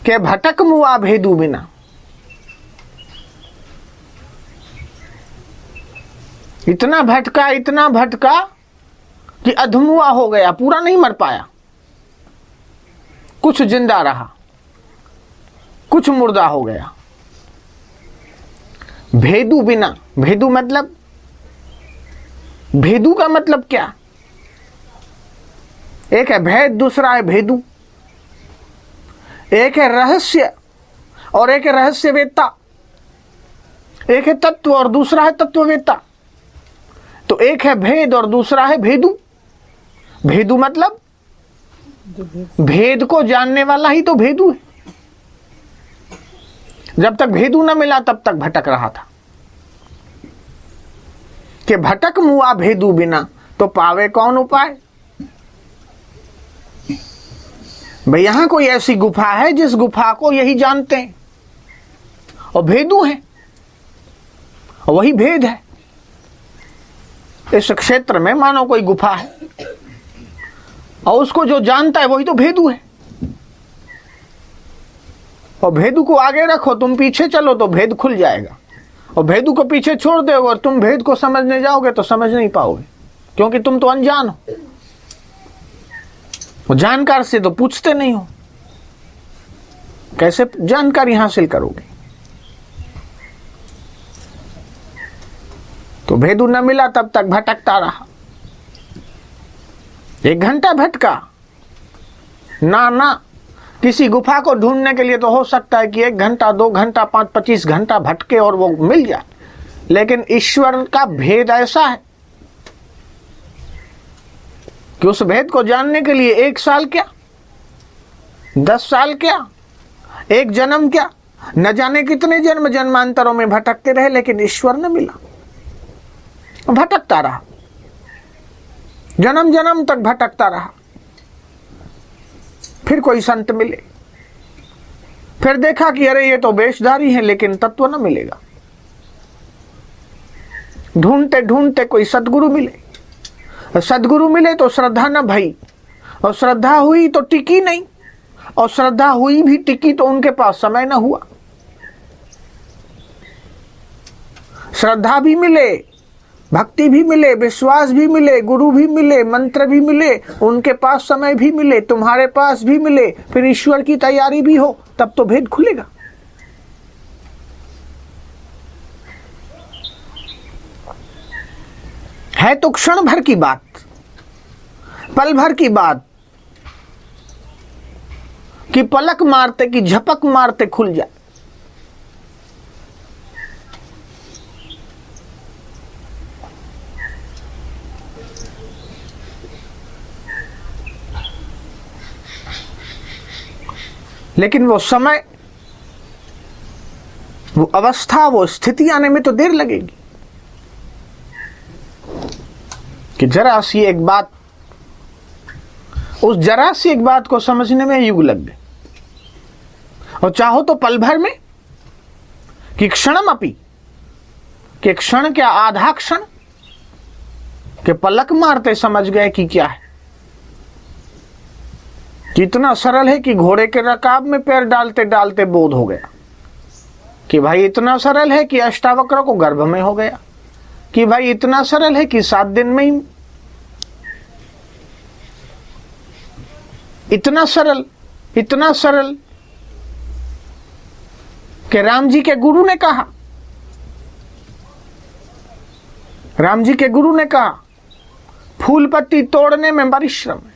के भटक मुआ भेदू बिना। इतना भटका कि अधमुआ हो गया, पूरा नहीं मर पाया, कुछ जिंदा रहा, कुछ मुर्दा हो गया। भेदू बिना, भेदू मतलब, भेदू का मतलब क्या? एक है भेद, दूसरा है भेदू। एक है रहस्य और एक है रहस्यवेत्ता। एक है तत्व और दूसरा है तत्ववेत्ता। तो एक है भेद और दूसरा है भेदू। भेदू मतलब भेद को जानने वाला ही तो भेदू है। जब तक भेदू न मिला तब तक भटक रहा था। कि भटक मुआ भेदू बिना, तो पावे कौन उपाय? भाई यहां कोई ऐसी गुफा है जिस गुफा को यही जानते हैं और भेदू है, और वही भेद है। इस क्षेत्र में मानो कोई गुफा है और उसको जो जानता है वही तो भेदू है। और भेदू को आगे रखो, तुम पीछे चलो तो भेद खुल जाएगा, और भेदू को पीछे छोड़ दोगे और तुम भेद को समझने जाओगे तो समझ नहीं पाओगे, क्योंकि तुम तो अनजान हो। और जानकार से तो पूछते नहीं हो, कैसे जानकारी हासिल करोगे? तो भेदू न मिला तब तक भटकता रहा। 1 घंटा भटका ना, किसी गुफा को ढूंढने के लिए तो हो सकता है कि 1 घंटा, 2 घंटा, 5, 25 घंटा भटके और वो मिल जाए, लेकिन ईश्वर का भेद ऐसा है कि उस भेद को जानने के लिए 1 साल क्या, 10 साल क्या, 1 जन्म क्या, न जाने कितने जन्म जन्मांतरों में भटकते रहे, लेकिन ईश्वर न मिला। भटकता रहा, जन्म जन्म तक भटकता रहा। फिर कोई संत मिले, फिर देखा कि अरे ये तो वेशधारी है, लेकिन तत्व न मिलेगा। ढूंढते ढूंढते कोई सदगुरु मिले, सदगुरु मिले तो श्रद्धा न भई, और श्रद्धा हुई तो टिकी नहीं, और श्रद्धा हुई भी टिकी तो उनके पास समय न हुआ। श्रद्धा भी मिले, भक्ति भी मिले, विश्वास भी मिले, गुरु भी मिले, मंत्र भी मिले, उनके पास समय भी मिले, तुम्हारे पास भी मिले, फिर ईश्वर की तैयारी भी हो, तब तो भेद खुलेगा। है तो क्षण भर की बात, पल भर की बात, कि पलक मारते कि झपक मारते खुल जाए। लेकिन वो समय, वो अवस्था, वो स्थिति आने में तो देर लगेगी। कि जरा सी एक बात, उस जरा सी एक बात को समझने में युग लग गए, और चाहो तो पल भर में, कि क्षणमपि, कि क्षण क्या, आधा क्षण के पलक मारते समझ गए कि क्या है। कितना सरल है कि घोड़े के रकाब में पैर डालते डालते बोध हो गया, कि भाई इतना सरल है कि अष्टावक्र को गर्भ में हो गया, कि भाई इतना सरल है कि 7 दिन में ही, इतना सरल कि राम जी के गुरु ने कहा, राम जी के गुरु ने कहा फूल पत्ती तोड़ने में परिश्रम है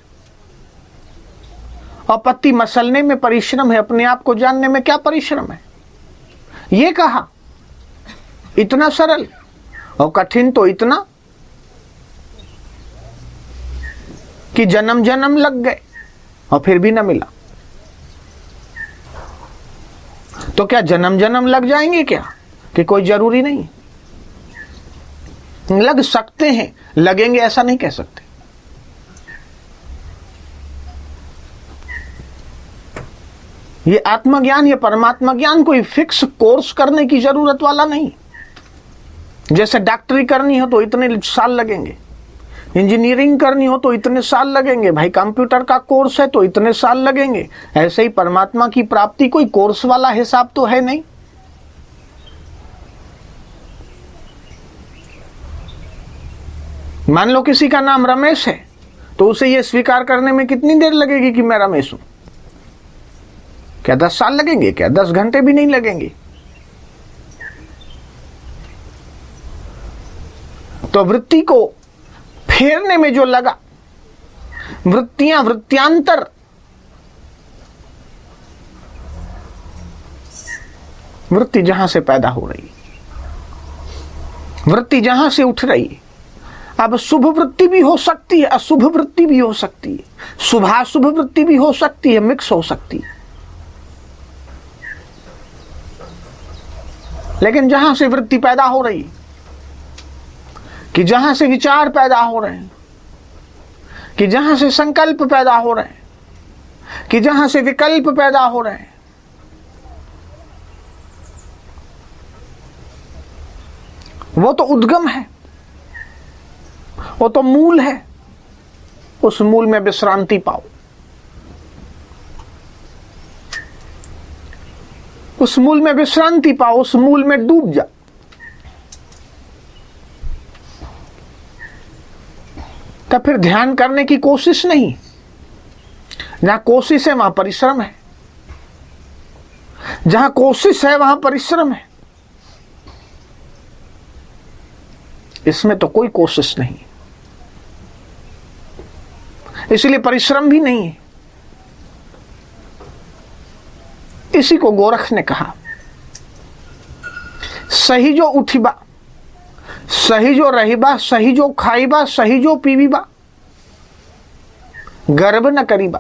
और पत्ती मसलने में परिश्रम है, अपने आप को जानने में क्या परिश्रम है। ये कहा, इतना सरल, और कठिन तो इतना कि जन्म जन्म लग गए और फिर भी न मिला। तो क्या जन्म जन्म लग जाएंगे क्या? कि कोई जरूरी नहीं, लग सकते हैं, लगेंगे ऐसा नहीं कह सकते। ये आत्मज्ञान, ये परमात्मा ज्ञान कोई फिक्स कोर्स करने की जरूरत वाला नहीं। जैसे डॉक्टरी करनी हो तो इतने साल लगेंगे, इंजीनियरिंग करनी हो तो इतने साल लगेंगे, भाई कंप्यूटर का कोर्स है तो इतने साल लगेंगे। ऐसे ही परमात्मा की प्राप्ति कोई कोर्स वाला हिसाब तो है नहीं। मान लो किसी का नाम रमेश है तो उसे यह स्वीकार करने में कितनी देर लगेगी कि मैं रमेश हूं? क्या 10 साल लगेंगे? क्या 10 घंटे भी नहीं लगेंगे। तो वृत्ति को फेरने में जो लगा, वृत्तियां, वृत्यांतर, वृत्ति जहां से पैदा हो रही, वृत्ति जहां से उठ रही। अब शुभ वृत्ति भी हो सकती है, अशुभ वृत्ति भी हो सकती है, शुभाशुभ वृत्ति भी हो सकती है, मिक्स हो सकती है। लेकिन जहां से वृत्ति पैदा हो रही, कि जहां से विचार पैदा हो रहे हैं, कि जहां से संकल्प पैदा हो रहे हैं, कि जहां से विकल्प पैदा हो रहे हैं, वो तो उद्गम है, वो तो मूल है। उस मूल में विश्रांति पाओ, उस मूल में विश्रांति पाओ, उस मूल में डूब जा। तब फिर ध्यान करने की कोशिश नहीं। जहां कोशिश है वहां परिश्रम है, जहां कोशिश है वहां परिश्रम है। इसमें तो कोई कोशिश नहीं, इसलिए परिश्रम भी नहीं है। इसी को गोरख ने कहा, सही जो उठिबा, सही जो रहिबा, सही जो खाइबा, सही जो पीवीबा, गर्व न करीबा।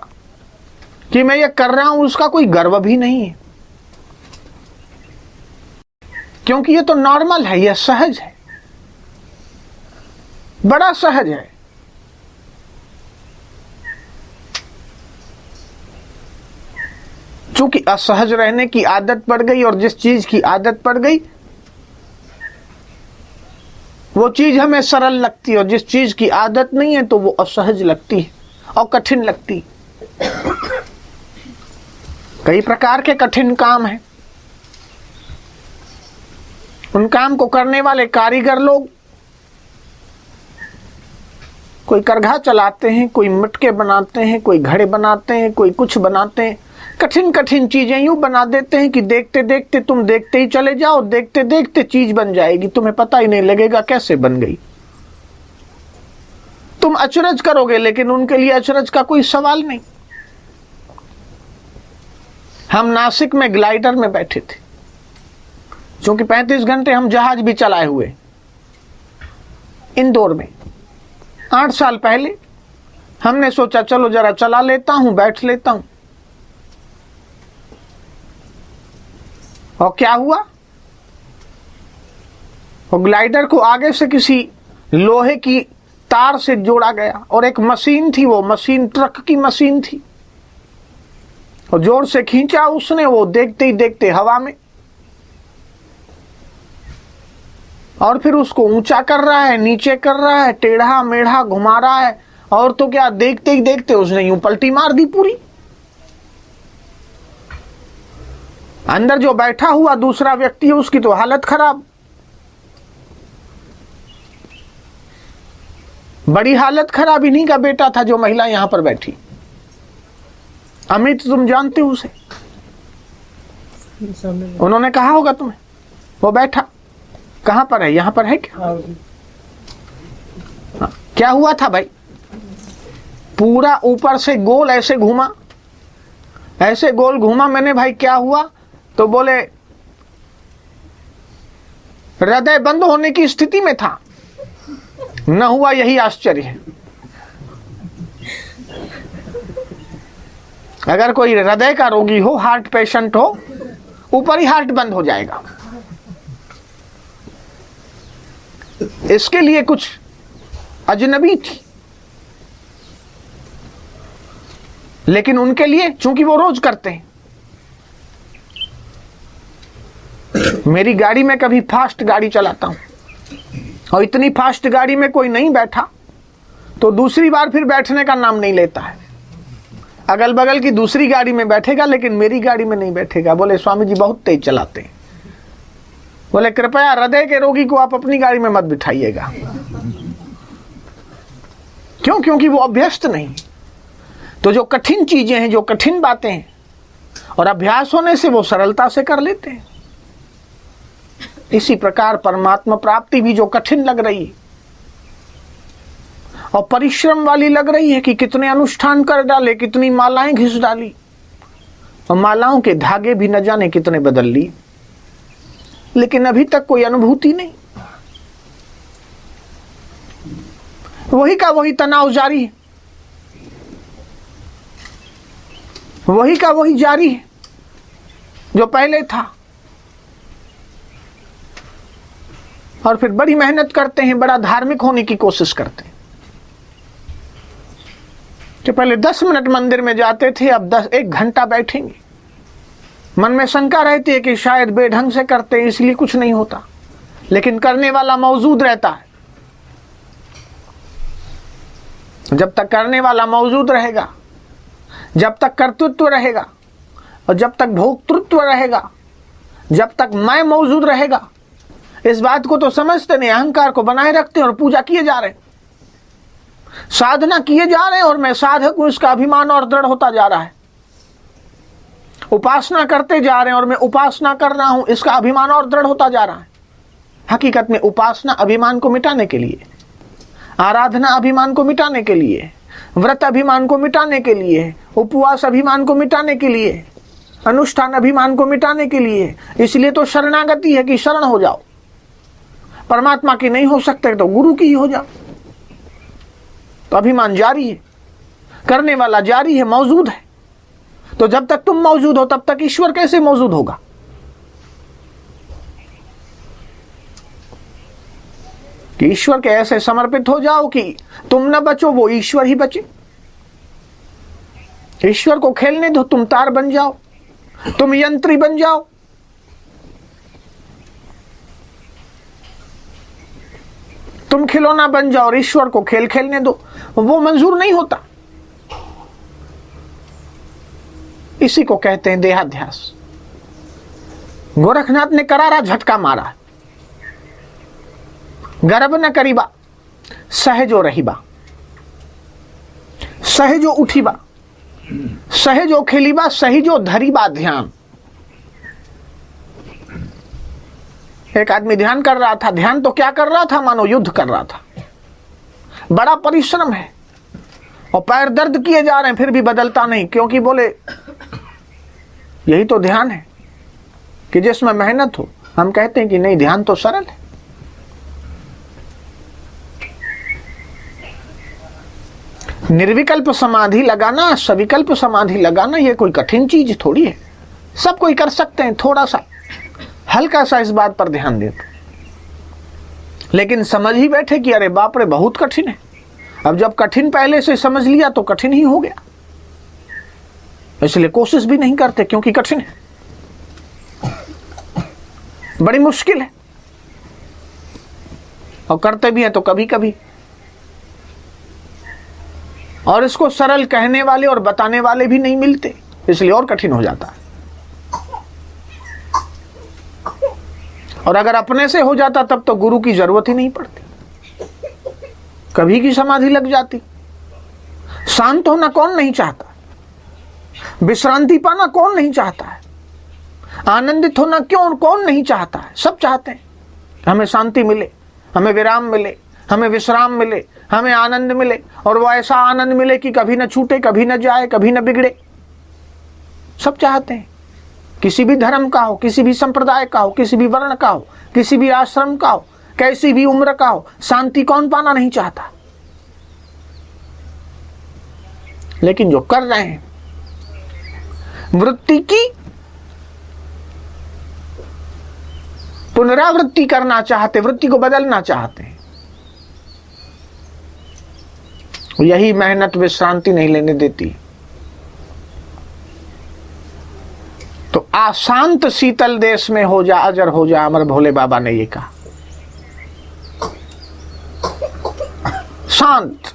कि मैं ये कर रहा हूं उसका कोई गर्व भी नहीं है, क्योंकि ये तो नॉर्मल है, यह सहज है, बड़ा सहज है। चूंकि असहज रहने की आदत पड़ गई, और जिस चीज की आदत पड़ गई वो चीज हमें सरल लगती है, और जिस चीज की आदत नहीं है तो वो असहज लगती है और कठिन लगती है। कई प्रकार के कठिन काम हैं। उन काम को करने वाले कारीगर लोग, कोई करघा चलाते हैं, कोई मटके बनाते हैं, कोई घड़े बनाते हैं, कोई कुछ बनाते हैं। कठिन कठिन चीजें यूं बना देते हैं कि देखते देखते तुम देखते ही चले जाओ, देखते देखते चीज बन जाएगी, तुम्हें पता ही नहीं लगेगा कैसे बन गई। तुम अचरज करोगे, लेकिन उनके लिए अचरज का कोई सवाल नहीं। हम नासिक में ग्लाइडर में बैठे थे, क्योंकि 35 घंटे हम जहाज भी चलाए हुए इंदौर में। 8 साल पहले हमने सोचा चलो जरा चला लेता हूं, बैठ लेता हूं। और क्या हुआ, वो ग्लाइडर को आगे से किसी लोहे की तार से जोड़ा गया, और एक मशीन थी, वो मशीन ट्रक की मशीन थी, और जोर से खींचा उसने, वो देखते ही देखते हवा में, और फिर उसको ऊंचा कर रहा है, नीचे कर रहा है, टेढ़ा मेढ़ा घुमा रहा है, और तो क्या देखते ही देखते उसने यूं पलटी मार दी पूरी। अंदर जो बैठा हुआ दूसरा व्यक्ति है उसकी तो हालत खराब, बड़ी हालत खराब। इन्हीं का बेटा था जो महिला यहां पर बैठी, अमित, तुम जानते हो उसे, उन्होंने कहा होगा तुम्हें। वो बैठा कहां पर है, यहां पर है क्या? हाँ, क्या हुआ था भाई, पूरा ऊपर से गोल ऐसे घूमा, ऐसे गोल घूमा। मैंने भाई क्या हुआ, तो बोले हृदय बंद होने की स्थिति में था, न हुआ, यही आश्चर्य है। अगर कोई हृदय का रोगी हो, हार्ट पेशेंट हो, ऊपर ही हार्ट बंद हो जाएगा। इसके लिए कुछ अजनबी थी, लेकिन उनके लिए, चूंकि वो रोज करते हैं। मेरी गाड़ी में कभी फास्ट गाड़ी चलाता हूं, और इतनी फास्ट गाड़ी में कोई नहीं बैठा, तो दूसरी बार फिर बैठने का नाम नहीं लेता है। अगल बगल की दूसरी गाड़ी में बैठेगा लेकिन मेरी गाड़ी में नहीं बैठेगा। बोले स्वामी जी बहुत तेज चलाते हैं। बोले कृपया हृदय के रोगी को आप अपनी गाड़ी में मत बिठाइएगा। क्यों? क्योंकि वो अभ्यस्त नहीं। तो जो कठिन चीजें हैं, जो कठिन बातें हैं, और अभ्यास होने से वो सरलता से कर लेते हैं। इसी प्रकार परमात्मा प्राप्ति भी जो कठिन लग रही है और परिश्रम वाली लग रही है कि कितने अनुष्ठान कर डाले, कितनी मालाएं घिस डाली, और मालाओं के धागे भी न जाने कितने बदल लिए, लेकिन अभी तक कोई अनुभूति नहीं। वही का वही तनाव जारी है, वही का वही जारी है जो पहले था। और फिर बड़ी मेहनत करते हैं, बड़ा धार्मिक होने की कोशिश करते हैं कि पहले 10 मिनट मंदिर में जाते थे, अब 1 घंटा बैठेंगे। मन में शंका रहती है कि शायद बेढंग से करते हैं इसलिए कुछ नहीं होता, लेकिन करने वाला मौजूद रहता है। जब तक करने वाला मौजूद रहेगा, जब तक कर्तृत्व रहेगा, और जब तक भोक्तृत्व रहेगा, जब तक मैं मौजूद रहेगा, इस बात को तो समझते नहीं, अहंकार को बनाए रखते हैं और पूजा किए जा रहे हैं, साधना किए जा रहे हैं, और मैं साधक हूं इसका अभिमान और दृढ़ होता जा रहा है। उपासना करते जा रहे हैं और मैं उपासना कर रहा हूं इसका अभिमान और दृढ़ होता जा रहा है। हकीकत में उपासना अभिमान को मिटाने के लिए, आराधना अभिमान को मिटाने के लिए, व्रत अभिमान को मिटाने के लिए, उपवास अभिमान को मिटाने के लिए, अनुष्ठान अभिमान को मिटाने के लिए। इसलिए तो शरणागति है कि शरण हो जाओ। परमात्मा की नहीं हो सकते तो गुरु की ही हो जाओ। तो अभिमान जारी है, करने वाला जारी है, मौजूद है। तो जब तक तुम मौजूद हो तब तक ईश्वर कैसे मौजूद होगा? कि ईश्वर के ऐसे समर्पित हो जाओ कि तुम न बचो, वो ईश्वर ही बचे। ईश्वर को खेलने दो, तुम तार बन जाओ, तुम यंत्री बन जाओ। तुम खिलौना बन जाओ और ईश्वर को खेल खेलने दो, वो मंजूर नहीं होता। इसी को कहते हैं देहाध्यास। गोरखनाथ ने करारा झटका मारा। गर्भ न करीबा सहजो रहीबा, सहजो उठीबा, सहजो खेलीबा, सहीजो धरीबा ध्यान। एक आदमी ध्यान कर रहा था। ध्यान तो क्या कर रहा था? मानो युद्ध कर रहा था। बड़ा परिश्रम है और पैर दर्द किए जा रहे हैं, फिर भी बदलता नहीं। क्योंकि बोले यही तो ध्यान है कि जिसमें मेहनत हो। हम कहते हैं कि नहीं, ध्यान तो सरल है। निर्विकल्प समाधि लगाना, सविकल्प समाधि लगाना, ये कोई कठिन चीज थोड़ी है। सब कोई कर सकते हैं। थोड़ा सा हल्का सा इस बात पर ध्यान देते, लेकिन समझ ही बैठे कि अरे बाप रे बहुत कठिन है। अब जब कठिन पहले से समझ लिया तो कठिन ही हो गया, इसलिए कोशिश भी नहीं करते क्योंकि कठिन है, बड़ी मुश्किल है। और करते भी हैं तो कभी कभी। और इसको सरल कहने वाले और बताने वाले भी नहीं मिलते, इसलिए और कठिन हो जाता है। और अगर अपने से हो जाता तब तो गुरु की जरूरत ही नहीं पड़ती, कभी की समाधि लग जाती। शांत होना कौन नहीं चाहता? विश्रांति पाना कौन नहीं चाहता है? आनंदित होना कौन नहीं चाहता है? सब चाहते हैं। हमें शांति मिले, हमें विराम मिले, हमें विश्राम मिले, हमें आनंद मिले, और वो ऐसा आनंद मिले कि कभी न छूटे, कभी न जाए, कभी न बिगड़े। सब चाहते हैं। किसी भी धर्म का हो, किसी भी संप्रदाय का हो, किसी भी वर्ण का हो, किसी भी आश्रम का हो, कैसी भी उम्र का हो, शांति कौन पाना नहीं चाहता? लेकिन जो कर रहे हैं वृत्ति की पुनरावृत्ति करना चाहते, वृत्ति को बदलना चाहते हैं, यही मेहनत विश्रांति नहीं लेने देती। तो अशांत शीतल देश में हो जा अजर हो जा, अमर भोले बाबा ने ये कहा। शांत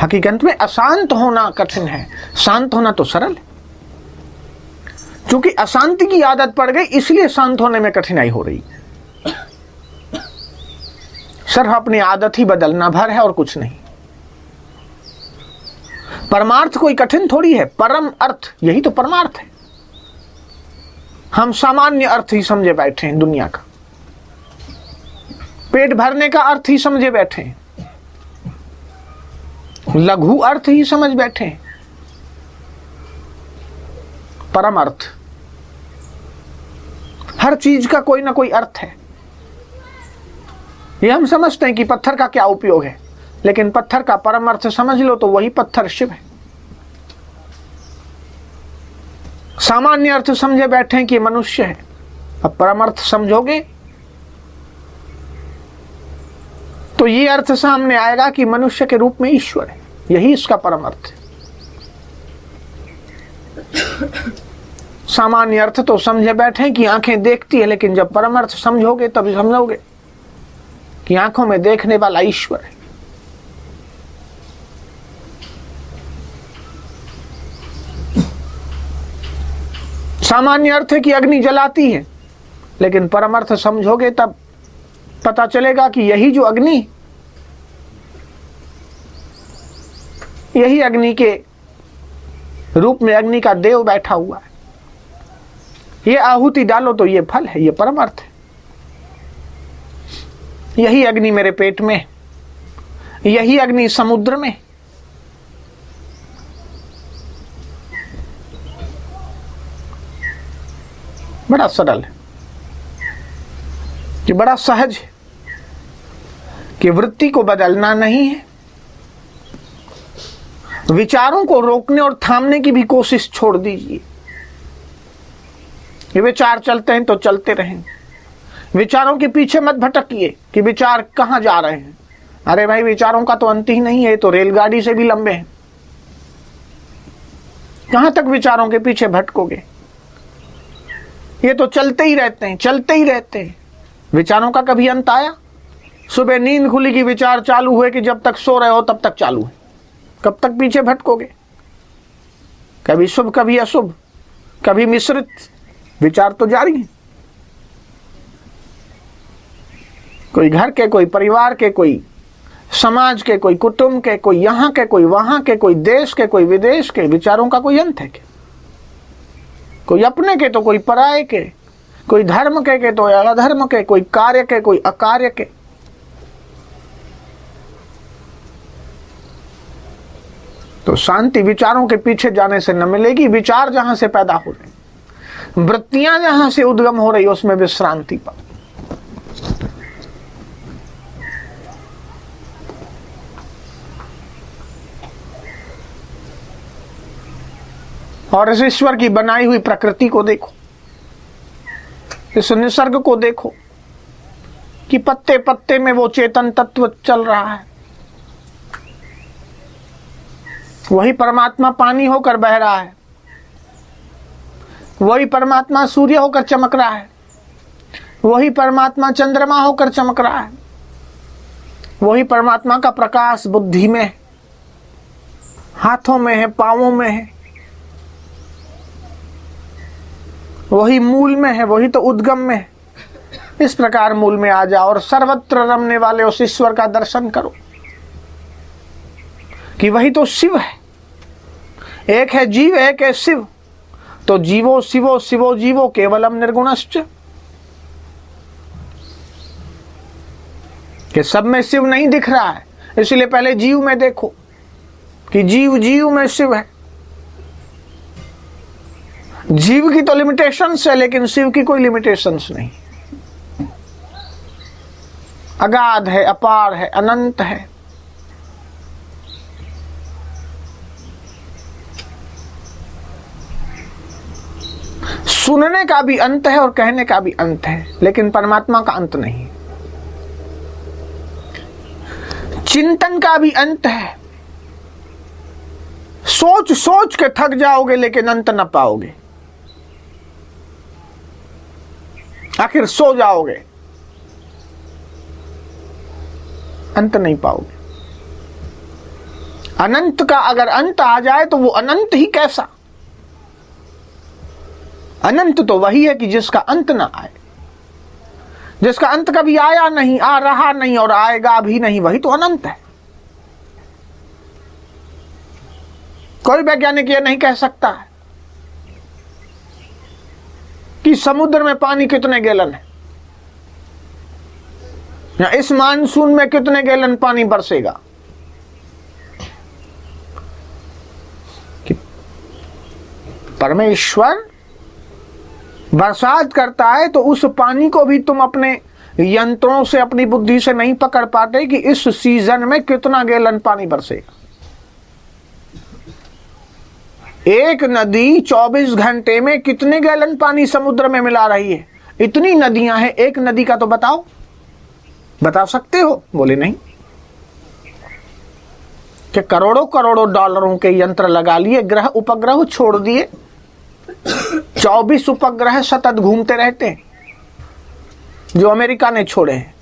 हकीकत में अशांत होना कठिन है, शांत होना तो सरल है। क्योंकि अशांति की आदत पड़ गई, इसलिए शांत होने में कठिनाई हो रही है। सिर्फ अपनी आदत ही बदलना भर है और कुछ नहीं। परमार्थ कोई कठिन थोड़ी है, परम अर्थ यही तो परमार्थ है। हम सामान्य अर्थ ही समझे बैठे हैं दुनिया का, पेट भरने का अर्थ ही समझे बैठे हैं, लघु अर्थ ही समझ बैठे हैं। परम अर्थ, हर चीज का कोई ना कोई अर्थ है। ये हम समझते हैं कि पत्थर का क्या उपयोग है, लेकिन पत्थर का परम अर्थ समझ लो तो वही पत्थर शिव है। सामान्य अर्थ समझे बैठे हैं कि मनुष्य है, अब परम अर्थ समझोगे तो ये अर्थ सामने आएगा कि मनुष्य के रूप में ईश्वर है। यही इसका परम अर्थ है। सामान्य अर्थ तो समझे बैठे हैं कि आंखें देखती है, लेकिन जब परम अर्थ समझोगे तब समझोगे कि आंखों में देखने वाला ईश्वर है। सामान्य अर्थ है कि अग्नि जलाती है, लेकिन परम अर्थ समझोगे तब पता चलेगा कि यही जो अग्नि, यही अग्नि के रूप में अग्नि का देव बैठा हुआ है। ये आहुति डालो तो ये फल है, ये परम अर्थ है। यही अग्नि मेरे पेट में, यही अग्नि समुद्र में, बड़ा सरल है कि बड़ा सहज है कि वृत्ति को बदलना नहीं है। विचारों को रोकने और थामने की भी कोशिश छोड़ दीजिए। ये विचार चलते हैं तो चलते रहें, विचारों के पीछे मत भटकिए कि विचार कहां जा रहे हैं। अरे भाई, विचारों का तो अंत ही नहीं है, तो रेलगाड़ी से भी लंबे हैं। कहां तक विचारों के पीछे भटकोगे? ये तो चलते ही रहते हैं, चलते ही रहते हैं। विचारों का कभी अंत आया? सुबह नींद खुली कि विचार चालू हुए कि जब तक सो रहे हो तब तक चालू है। कब तक पीछे भटकोगे? कभी शुभ कभी अशुभ, कभी मिश्रित, विचार तो जारी है। कोई घर के, कोई परिवार के, कोई समाज के, कोई कुटुंब के, कोई यहां के, कोई वहां के, कोई देश के, कोई विदेश के। विचारों का कोई अंत है क्या? कोई अपने के तो कोई पराये के, कोई धर्म के तो अधर्म के, कोई कार्य के, कोई अकार्य के। तो शांति विचारों के पीछे जाने से न मिलेगी। विचार जहां से पैदा हो रहे, वृत्तियां जहां से उद्गम हो रही, उसमें विश्रांति पाओ। और इस ईश्वर की बनाई हुई प्रकृति को देखो, इस निसर्ग को देखो कि पत्ते पत्ते में वो चेतन तत्व चल रहा है। वही परमात्मा पानी होकर बह रहा है, वही परमात्मा सूर्य होकर चमक रहा है, वही परमात्मा चंद्रमा होकर चमक रहा है, वही परमात्मा का प्रकाश बुद्धि में है, हाथों में है, पांवों में है, वही मूल में है, वही तो उद्गम में है। इस प्रकार मूल में आ जाओ और सर्वत्र रमने वाले उस ईश्वर का दर्शन करो कि वही तो शिव है। एक है जीव, एक है शिव। तो जीवो शिवो शिवो जीवो केवलम निर्गुणश्च, कि सब में शिव नहीं दिख रहा है, इसलिए पहले जीव में देखो कि जीव जीव में शिव है। जीव की तो लिमिटेशंस है, लेकिन शिव की कोई लिमिटेशंस नहीं। अगाध है, अपार है, अनंत है। सुनने का भी अंत है और कहने का भी अंत है, लेकिन परमात्मा का अंत नहीं। चिंतन का भी अंत है। सोच सोच के थक जाओगे, लेकिन अंत न पाओगे। आखिर सो जाओगे, अंत नहीं पाओगे। अनंत का अगर अंत आ जाए तो वो अनंत ही कैसा? अनंत तो वही है कि जिसका अंत ना आए, जिसका अंत कभी आया नहीं, आ रहा नहीं और आएगा भी नहीं, वही तो अनंत है। कोई वैज्ञानिक यह नहीं कह सकता है कि समुद्र में पानी कितने गैलन है या इस मानसून में कितने गैलन पानी बरसेगा। कि परमेश्वर बरसात करता है तो उस पानी को भी तुम अपने यंत्रों से, अपनी बुद्धि से नहीं पकड़ पाते कि इस सीजन में कितना गैलन पानी बरसेगा। एक नदी 24 घंटे में कितने गैलन पानी समुद्र में मिला रही है? इतनी नदियां हैं, एक नदी का तो बताओ, बता सकते हो? बोले नहीं। कि करोड़ों करोड़ों डॉलरों के यंत्र लगा लिए, ग्रह उपग्रह छोड़ दिए, 24 उपग्रह सतत घूमते रहते हैं जो अमेरिका ने छोड़े हैं।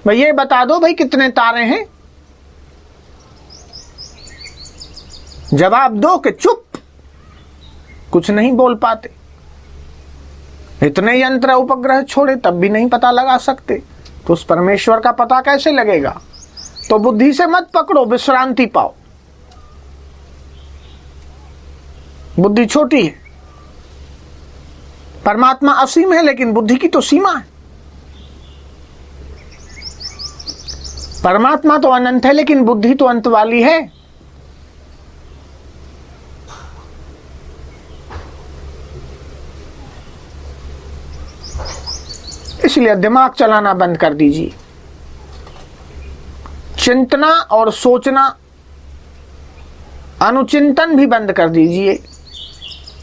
भाई ये बता दो भाई कितने तारे हैं? जवाब दो कि चुप, कुछ नहीं बोल पाते। इतने यंत्र उपग्रह छोड़े तब भी नहीं पता लगा सकते, तो उस परमेश्वर का पता कैसे लगेगा? तो बुद्धि से मत पकड़ो, विश्रांति पाओ। बुद्धि छोटी है, परमात्मा असीम है, लेकिन बुद्धि की तो सीमा है। परमात्मा तो अनंत है, लेकिन बुद्धि तो अंत वाली है। इसलिए दिमाग चलाना बंद कर दीजिए, चिंतना और सोचना, अनुचिंतन भी बंद कर दीजिए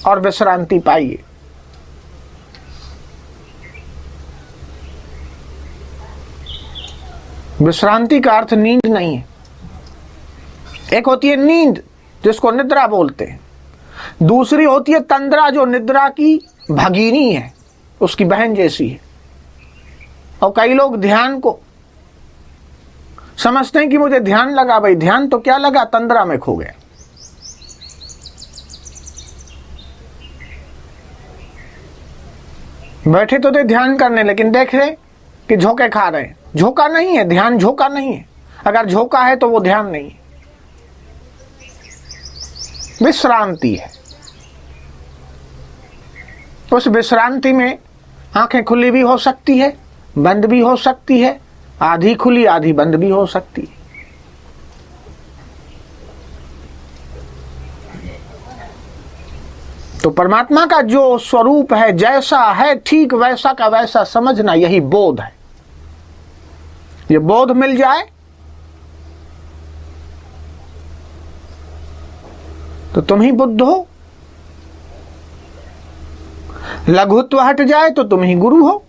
और विश्रांति पाइए। विश्रांति का अर्थ नींद नहीं है। एक होती है नींद जिसको निद्रा बोलते हैं, दूसरी होती है तंद्रा जो निद्रा की भगिनी है, उसकी बहन जैसी है। और कई लोग ध्यान को समझते हैं कि मुझे ध्यान लगा, भाई ध्यान तो क्या लगा, तंद्रा में खो गया। बैठे तो थे ध्यान करने, लेकिन देख रहे कि झोंके खा रहे हैं। झोंका नहीं है ध्यान, झोंका नहीं है। अगर झोंका है तो वो ध्यान नहीं है, विश्रांति है। उस विश्रांति में आंखें खुली भी हो सकती है, बंद भी हो सकती है, आधी खुली आधी बंद भी हो सकती है। तो परमात्मा का जो स्वरूप है, जैसा है ठीक वैसा का वैसा समझना, यही बोध है। ये बोध मिल जाए तो तुम ही बुद्ध हो, लघुत्व हट जाए तो तुम ही गुरु हो।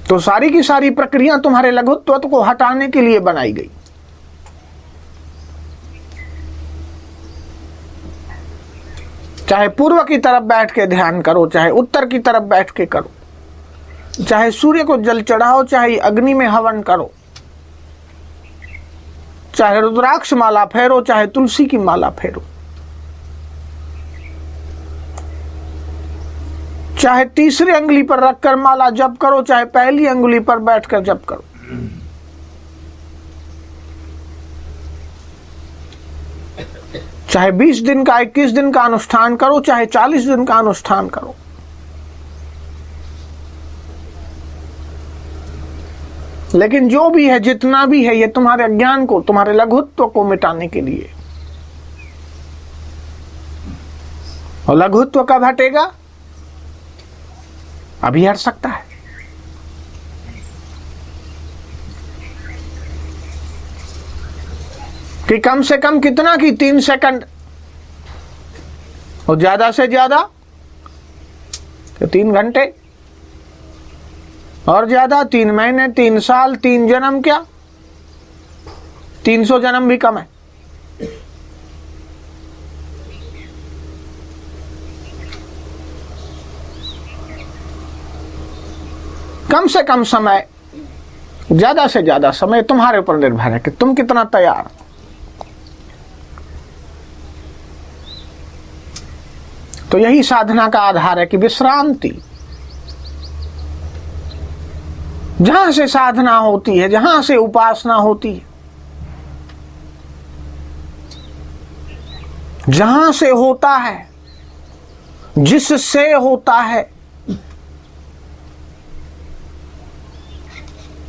तो सारी की सारी प्रक्रिया तुम्हारे लघुत्व को हटाने के लिए बनाई गई। चाहे पूर्व की तरफ बैठ के ध्यान करो, चाहे उत्तर की तरफ बैठ के करो, चाहे सूर्य को जल चढ़ाओ, चाहे अग्नि में हवन करो, चाहे रुद्राक्ष माला फेरो, चाहे तुलसी की माला फेरो, चाहे तीसरी अंगुली पर रखकर माला जप करो, चाहे पहली अंगुली पर बैठकर जप करो। चाहे 20 दिन का 21 दिन का अनुष्ठान करो, चाहे 40 दिन का अनुष्ठान करो, लेकिन जो भी है, जितना भी है, ये तुम्हारे अज्ञान को, तुम्हारे लघुत्व को मिटाने के लिए। और लघुत्व कब हटेगा? अभी हट सकता है। कि कम से कम कितना की 3 सेकंड और ज्यादा से ज्यादा तो 3 घंटे और ज्यादा 3 महीने, 3 साल, 3 जन्म, क्या 300 जन्म भी कम है। कम से कम समय ज्यादा से ज्यादा समय तुम्हारे ऊपर निर्भर है कि तुम कितना तैयार। तो यही साधना का आधार है कि विश्रांति, जहां से साधना होती है, जहां से उपासना होती है, जहां से होता है, जिससे होता है,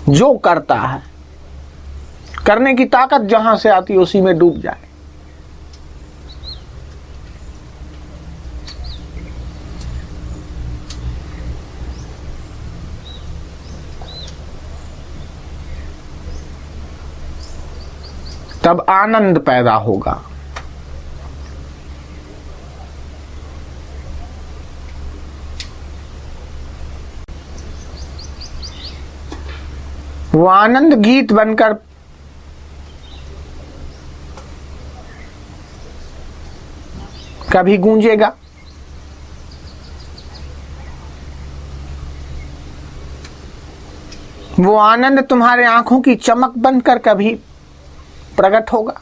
जो करता है, करने की ताकत जहां से आती है उसी में डूब जाए। तब आनंद पैदा होगा। वो आनंद गीत बनकर कभी गूंजेगा, वो आनंद तुम्हारे आंखों की चमक बनकर कभी प्रकट होगा,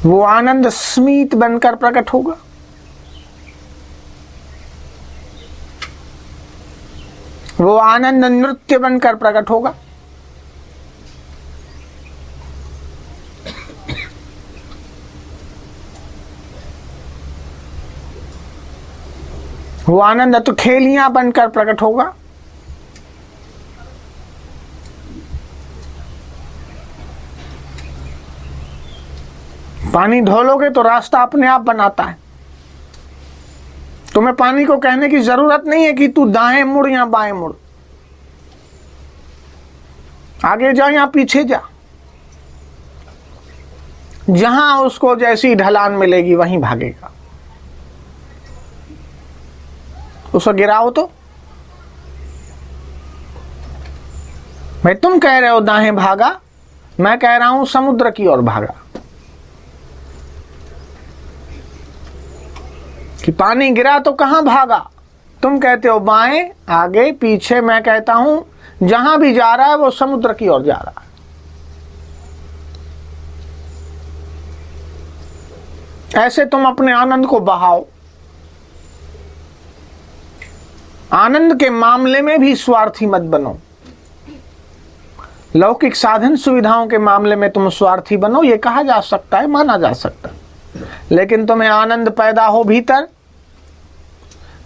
वो आनंद स्मित बनकर प्रकट होगा, वो आनंद नृत्य बनकर प्रकट होगा, वो आनंद तो खेलियां बनकर प्रकट होगा। पानी ढोलोगे तो रास्ता अपने आप बनाता है। तुम्हें पानी को कहने की जरूरत नहीं है कि तू दाएं मुड़ या बाएं मुड़, आगे जा या पीछे जा, जहां उसको जैसी ढलान मिलेगी वहीं भागेगा। उसको गिराओ तो भाई, तुम कह रहे हो दाएं भागा, मैं कह रहा हूं समुद्र की ओर भागा। कि पानी गिरा तो कहां भागा, तुम कहते हो बाएं, आगे, पीछे, मैं कहता हूं जहां भी जा रहा है वो समुद्र की ओर जा रहा है। ऐसे तुम अपने आनंद को बहाओ। आनंद के मामले में भी स्वार्थी मत बनो। लौकिक साधन सुविधाओं के मामले में तुम स्वार्थी बनो, ये कहा जा सकता है, माना जा सकता है, लेकिन तुम्हें आनंद पैदा हो भीतर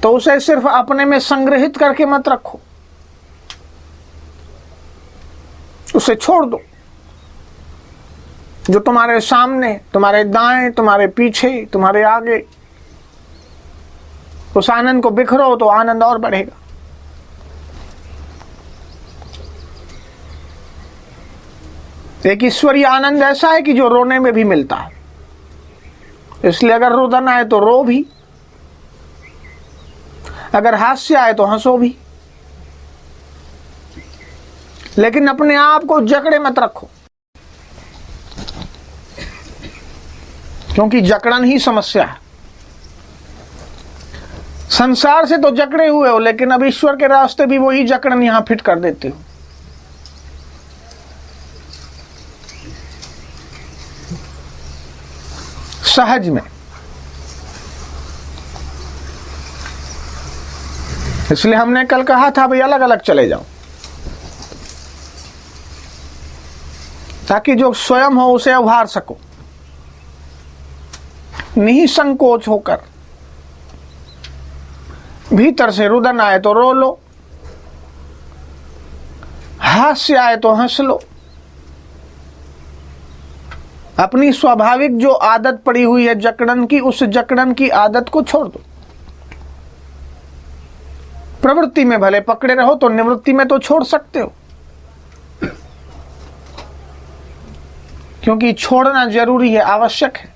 तो उसे सिर्फ अपने में संग्रहित करके मत रखो, उसे छोड़ दो। जो तुम्हारे सामने, तुम्हारे दाएं, तुम्हारे पीछे, तुम्हारे आगे, उस आनंद को बिखरो तो आनंद और बढ़ेगा। एक ईश्वरीय आनंद ऐसा है कि जो रोने में भी मिलता है, इसलिए अगर रुदन आए तो रो भी, अगर हास्य आए तो हंसो भी, लेकिन अपने आप को जकड़े मत रखो, क्योंकि जकड़न ही समस्या है। संसार से तो जकड़े हुए हो, लेकिन अब ईश्वर के रास्ते भी वही जकड़न यहां फिट कर देते हो। सहज में। इसलिए हमने कल कहा था भाई अलग अलग चले जाओ, ताकि जो स्वयं हो उसे उभार सको, निसंकोच होकर। भीतर से रुदन आए तो रो लो, हास्य आए तो हंस लो। अपनी स्वाभाविक जो आदत पड़ी हुई है जकड़न की, उस जकड़न की आदत को छोड़ दो। प्रवृत्ति में भले पकड़े रहो तो निवृत्ति में तो छोड़ सकते हो, क्योंकि छोड़ना जरूरी है, आवश्यक है।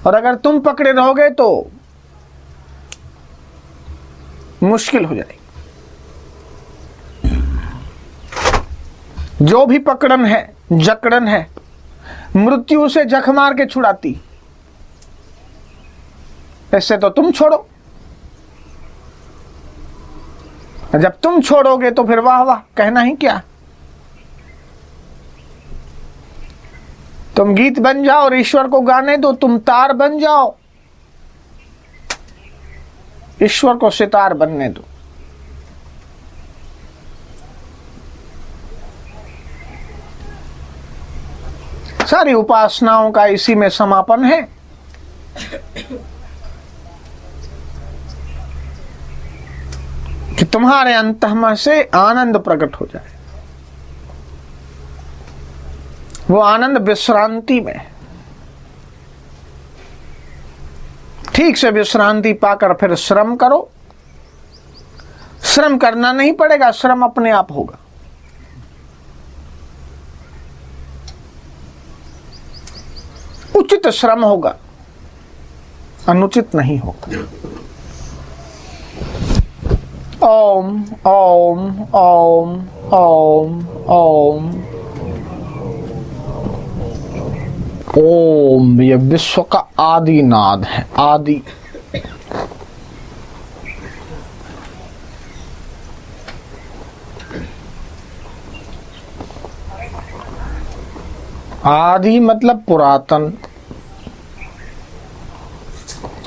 और अगर तुम पकड़े रहोगे तो मुश्किल हो जाएगी। जो भी पकड़न है, जकड़न है, मृत्यु से जख मार के छुड़ाती, इससे तो तुम छोड़ो। जब तुम छोड़ोगे तो फिर वाह वाह कहना ही क्या। तुम गीत बन जाओ और ईश्वर को गाने दो, तुम तार बन जाओ, ईश्वर को सितार बनने दो। सारी उपासनाओं का इसी में समापन है। कि तुम्हारे अंतःमन से आनंद प्रकट हो जाए। वो आनंद विश्रांति में। ठीक से विश्रांति पाकर फिर श्रम करो। श्रम करना नहीं पड़ेगा, श्रम अपने आप होगा। उचित श्रम होगा, अनुचित नहीं होगा। ओम ओम ओम ओम ओम ओम। ये विश्व का आदि नाद है, आदि। आदि मतलब पुरातन,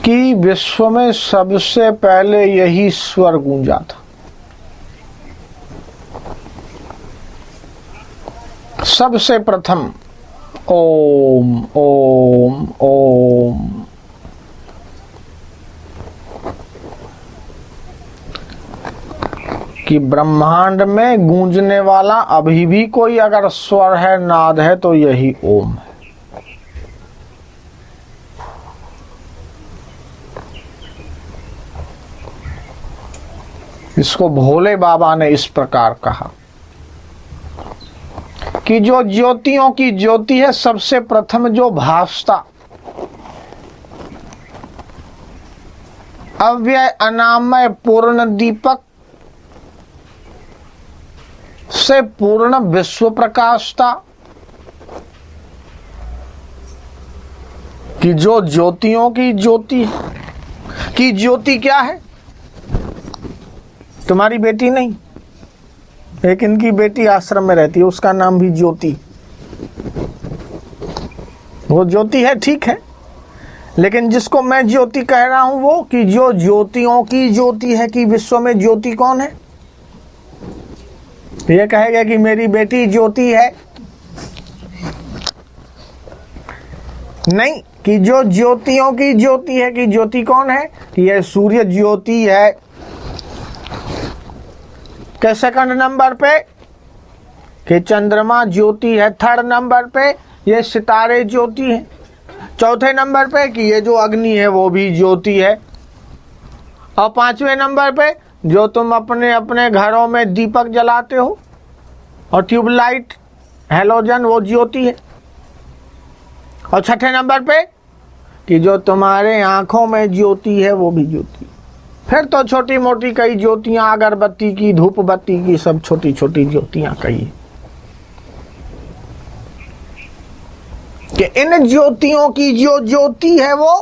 कि विश्व में सबसे पहले यही स्वर गूंजा था। सबसे प्रथम ओम ओम ओम। कि ब्रह्मांड में गूंजने वाला अभी भी कोई अगर स्वर है, नाद है, तो यही ओम है। इसको भोले बाबा ने इस प्रकार कहा कि जो ज्योतियों की ज्योति है, सबसे प्रथम जो भासता, अव्यय अनामय पूर्ण दीपक से पूर्ण विश्व प्रकाशता, कि जो ज्योतियों की ज्योति की ज्योति क्या है? तुम्हारी बेटी नहीं, एक इनकी बेटी आश्रम में रहती है, उसका नाम भी ज्योति। वो ज्योति है, ठीक है, लेकिन जिसको मैं ज्योति कह रहा हूं वो कि जो ज्योतियों की ज्योति है, कि विश्व में ज्योति कौन है? ये कहेगा कि मेरी बेटी ज्योति है, नहीं, कि जो ज्योतियों की ज्योति है, कि ज्योति कौन है? कि यह सूर्य ज्योति है। के सेकंड नंबर पे कि चंद्रमा ज्योति है। थर्ड नंबर पे ये सितारे ज्योति है। चौथे नंबर पे कि ये जो अग्नि है वो भी ज्योति है। और पांचवें नंबर पे जो तुम अपने अपने घरों में दीपक जलाते हो और ट्यूबलाइट हैलोजन, वो ज्योति है। और छठे नंबर पे कि जो तुम्हारे आंखों में ज्योति है वो भी ज्योति है। फिर तो छोटी मोटी कई ज्योतियां, अगरबत्ती की, धूप बत्ती की, सब छोटी छोटी ज्योतियां कई। कि इन ज्योतियों की जो ज्योति है वो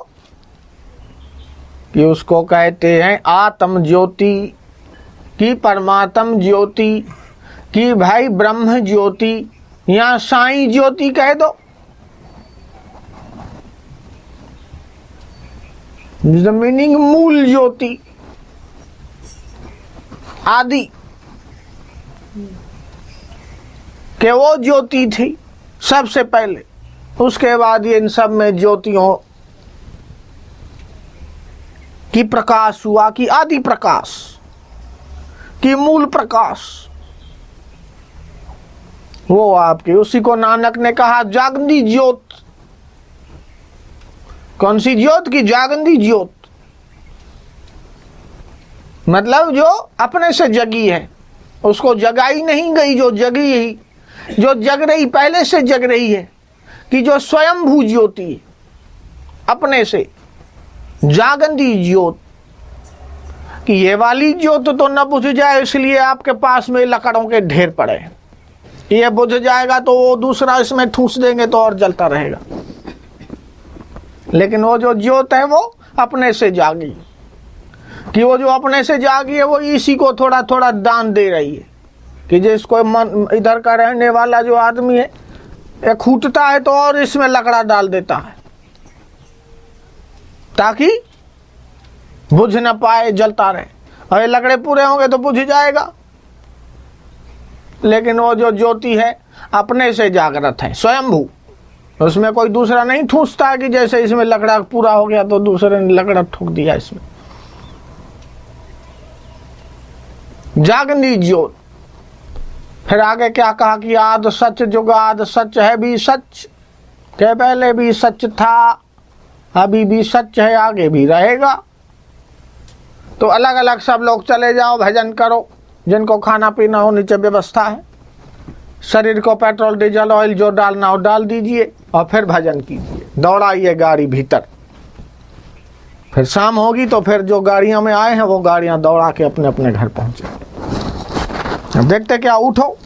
कि उसको कहते हैं आत्म ज्योति, की परमात्म ज्योति, की भाई ब्रह्म ज्योति, या साईं ज्योति कह दो। द मीनिंग मूल ज्योति, आदि, कि वो ज्योति थी सबसे पहले। उसके बाद ये इन सब में ज्योतियों की प्रकाश हुआ, कि आदि प्रकाश, कि मूल प्रकाश वो आपके। उसी को नानक ने कहा जागंदी ज्योत। कौन सी ज्योत? की जागंदी ज्योत, मतलब जो अपने से जगी है, उसको जगाई नहीं गई, जो जगी ही, जो जग रही, पहले से जग रही है, कि जो स्वयंभू ज्योति है, अपने से जागंदी ज्योत। कि ये वाली ज्योत तो न बुझ जाए इसलिए आपके पास में लकड़ों के ढेर पड़े हैं, ये बुझ जाएगा तो वो दूसरा इसमें ठूस देंगे तो और जलता रहेगा। लेकिन वो जो ज्योत है वो अपने से जागी। कि वो जो अपने से जागी है वो इसी को थोड़ा थोड़ा दान दे रही है, कि जिसको मन इधर का रहने वाला जो आदमी है ये खूटता है तो और इसमें लकड़ा डाल देता है ताकि बुझ न पाए, जलता रहे। और ये लकड़े पूरे होंगे तो बुझ जाएगा। लेकिन वो जो ज्योति है अपने से जागृत है, स्वयंभू, उसमें कोई दूसरा नहीं ठूसता है कि जैसे इसमें लकड़ा पूरा हो गया तो दूसरे ने लकड़ा ठोक दिया इसमें। जागनी ज्योत। फिर आगे क्या कहा कि आद सच जुगाद सच है भी सच, के पहले भी सच था, अभी भी सच है, आगे भी रहेगा। तो अलग अलग सब लोग चले जाओ, भजन करो, जिनको खाना पीना हो नीचे व्यवस्था है, शरीर को पेट्रोल डीजल ऑयल जो डालना हो डाल दीजिए और फिर भजन कीजिए, दौड़ाइए गाड़ी भीतर। फिर शाम होगी तो फिर जो गाड़ियों में आए हैं वो गाड़ियां दौड़ा के अपने अपने घर पहुंचे। अब देखते क्या, उठो।